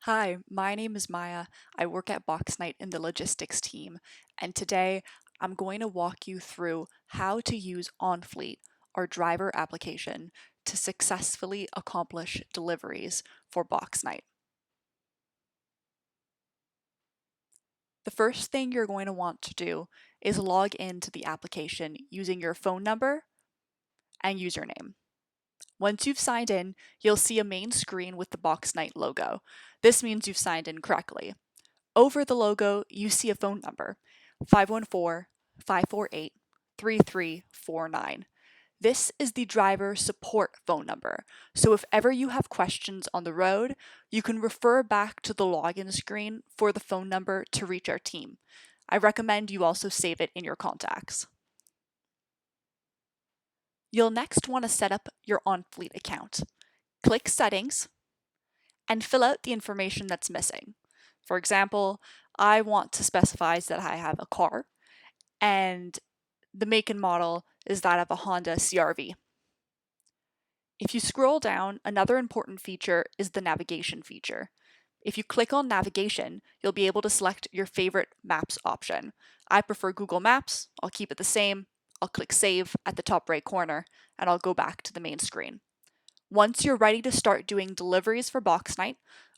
Hi, my name is Maya. I work at BoxKnight in the logistics team, and today I'm going to walk you through how to use Onfleet, our driver application, to successfully accomplish deliveries for BoxKnight. The first thing you're going to want to do is log into the application using your phone number and username. Once you've signed in, you'll see a main screen with the BoxKnight logo. This means you've signed in correctly. Over the logo, you see a phone number, 514-548-3349. This is the driver support phone number, so if ever you have questions on the road, you can refer back to the login screen for the phone number to reach our team. I recommend you also save it in your contacts. You'll next want to set up your Onfleet account. Click Settings and fill out the information that's missing. For example, I want to specify that I have a car and the make and model is that of a Honda CR-V. If you scroll down, another important feature is the navigation feature. If you click on navigation, you'll be able to select your favorite maps option. I prefer Google Maps. I'll keep it the same. I'll click Save at the top right corner, and I'll go back to the main screen. Once you're ready to start doing deliveries for BoxKnight,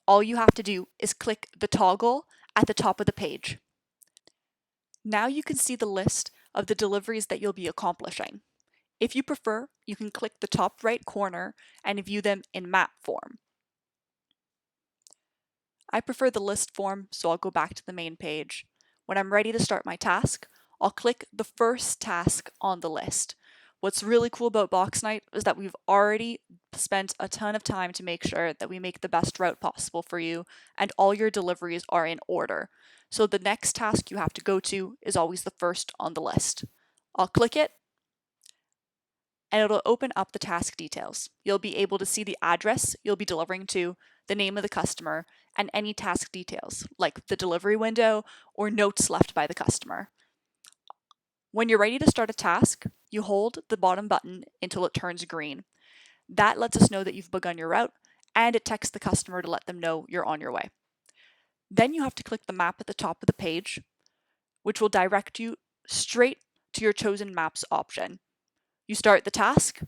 all you have to do is click the toggle at the top of the page. Now you can see the list of the deliveries that you'll be accomplishing. If you prefer, you can click the top right corner and view them in map form. I prefer the list form, so I'll go back to the main page. When I'm ready to start my task, I'll click the first task on the list. What's really cool about BoxKnight is that we've already spent a ton of time to make sure that we make the best route possible for you and all your deliveries are in order. So the next task you have to go to is always the first on the list. I'll click it and it'll open up the task details. You'll be able to see the address you'll be delivering to, the name of the customer, and any task details, like the delivery window or notes left by the customer. When you're ready to start a task, you hold the bottom button until it turns green. That lets us know that you've begun your route, and it texts the customer to let them know you're on your way. Then you have to click the map at the top of the page, which will direct you straight to your chosen maps option. You start the task,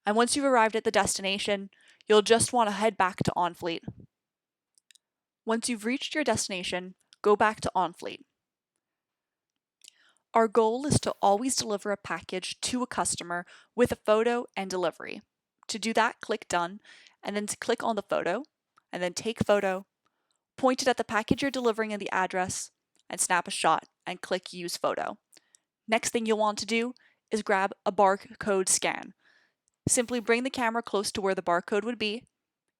and once you've arrived at the destination, you'll just want to head back to Onfleet. Once you've reached your destination, go back to Onfleet. Our goal is to always deliver a package to a customer with a photo and delivery. To do that, click Done, and then click on the photo, and then take photo, point it at the package you're delivering and the address, and snap a shot, and click Use Photo. Next thing you'll want to do is grab a barcode scan. Simply bring the camera close to where the barcode would be.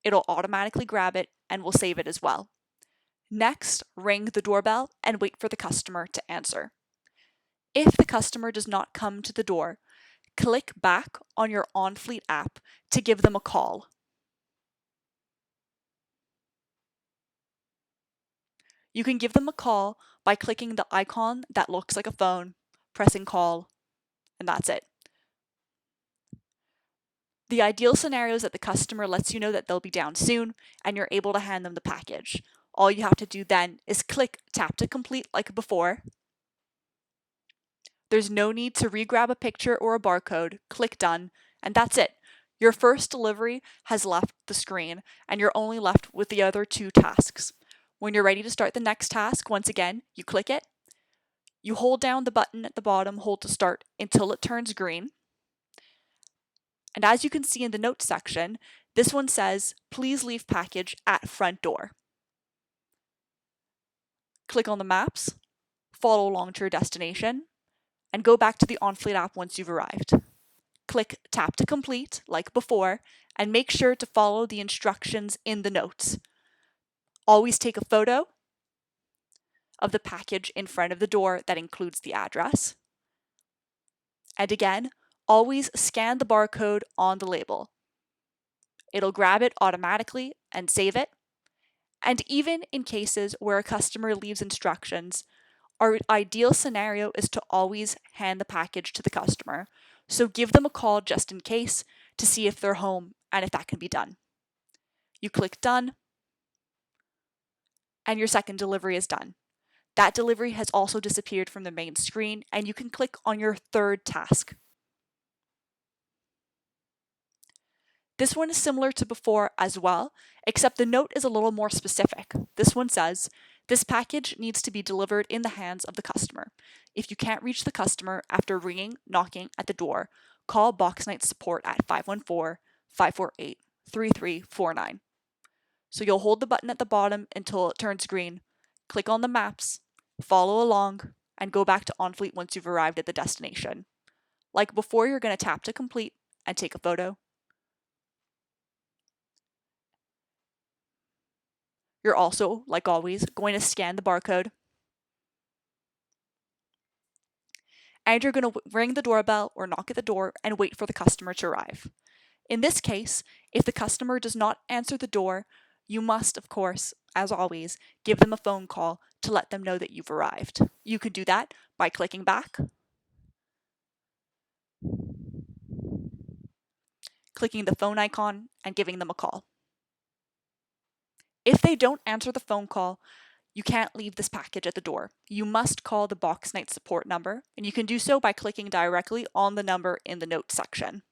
It'll automatically grab it and will save it as well. Next, ring the doorbell and wait for the customer to answer. If the customer does not come to the door, click back on your Onfleet app to give them a call. You can give them a call by clicking the icon that looks like a phone, pressing call, and that's it. The ideal scenario is that the customer lets you know that they'll be down soon and you're able to hand them the package. All you have to do then is click tap to complete like before. There's no need to re-grab a picture or a barcode, click done, and that's it. Your first delivery has left the screen and you're only left with the other two tasks. When you're ready to start the next task, once again, you click it, you hold down the button at the bottom, hold to start until it turns green. And as you can see in the notes section, this one says, please leave package at front door. Click on the maps, follow along to your destination, and go back to the Onfleet app once you've arrived. Click tap to complete like before, and make sure to follow the instructions in the notes. Always take a photo of the package in front of the door that includes the address. And again, always scan the barcode on the label. It'll grab it automatically and save it. And even in cases where a customer leaves instructions, our ideal scenario is to always hand the package to the customer. So give them a call just in case to see if they're home and if that can be done. You click done, and your second delivery is done. That delivery has also disappeared from the main screen, and you can click on your third task. This one is similar to before as well, except the note is a little more specific. This one says, this package needs to be delivered in the hands of the customer. If you can't reach the customer after ringing, knocking at the door, call BoxKnight support at 514-548-3349. So you'll hold the button at the bottom until it turns green, click on the maps, follow along, and go back to Onfleet once you've arrived at the destination. Like before, you're going to tap to complete and take a photo. You're also, like always, going to scan the barcode. And you're going to ring the doorbell or knock at the door and wait for the customer to arrive. In this case, if the customer does not answer the door, you must, of course, as always, give them a phone call to let them know that you've arrived. You can do that by clicking back, clicking the phone icon, and giving them a call. If they don't answer the phone call, you can't leave this package at the door. You must call the BoxKnight support number, and you can do so by clicking directly on the number in the notes section.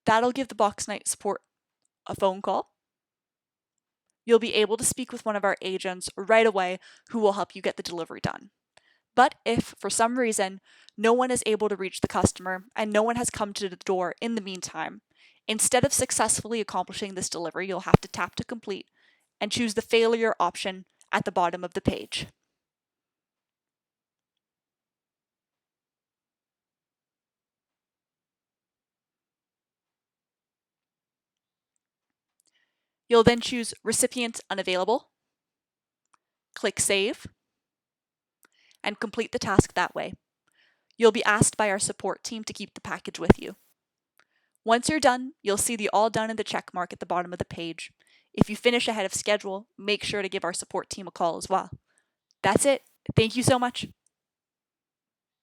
That'll give the BoxKnight support a phone call. You'll be able to speak with one of our agents right away who will help you get the delivery done. But if, for some reason, no one is able to reach the customer and no one has come to the door in the meantime, instead of successfully accomplishing this delivery, you'll have to tap to complete and choose the failure option at the bottom of the page. You'll then choose Recipient Unavailable, click Save, and complete the task that way. You'll be asked by our support team to keep the package with you. Once you're done, you'll see the All Done and the check mark at the bottom of the page. If you finish ahead of schedule, make sure to give our support team a call as well. That's it. Thank you so much.